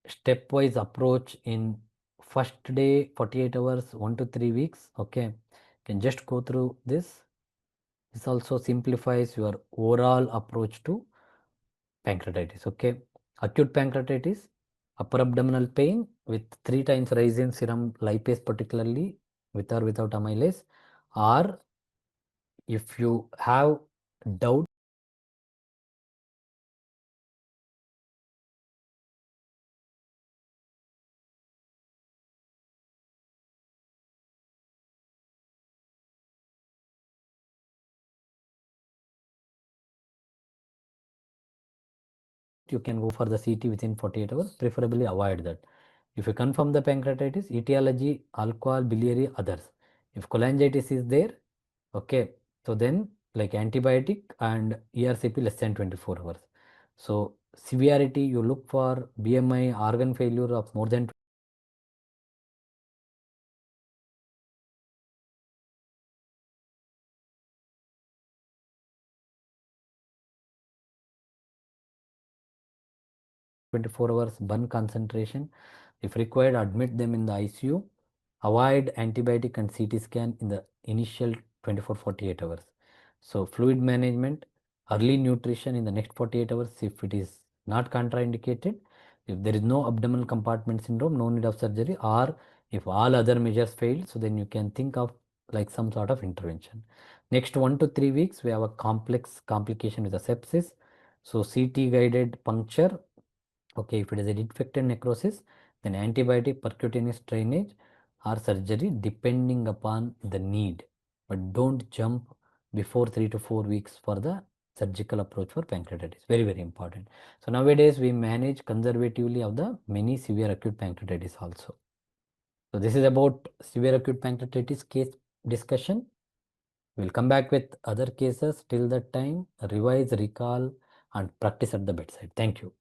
stepwise approach in first day, 48 hours, 1 to 3 weeks. Okay, you can just go through this. This also simplifies your overall approach to pancreatitis. Okay, acute pancreatitis, upper abdominal pain with 3 times rise in serum lipase, particularly with or without amylase, or if you have doubt, 'you can go for the CT within 48 hours, preferably avoid that. If you confirm the pancreatitis, etiology, alcohol, biliary, others. If cholangitis is there, okay, so then like antibiotic and ERCP less than 24 hours. So severity, you look for BMI, organ failure of more than 24 hours, burn concentration. If required, admit them in the ICU. Avoid antibiotic and CT scan in the initial 24-48 hours. So fluid management, early nutrition in the next 48 hours if it is not contraindicated. If there is no abdominal compartment syndrome, no need of surgery, or if all other measures fail, so then you can think of like some sort of intervention. Next 1 to 3 weeks, we have a complex complication with the sepsis. So CT guided puncture. Okay, if it is an infected necrosis, then antibiotic, percutaneous drainage, or surgery depending upon the need. But don't jump before 3 to 4 weeks for the surgical approach for pancreatitis. Very, very important. So nowadays we manage conservatively of the many severe acute pancreatitis also. So this is about severe acute pancreatitis case discussion. We'll come back with other cases. Till that time, revise, recall, and practice at the bedside. Thank you.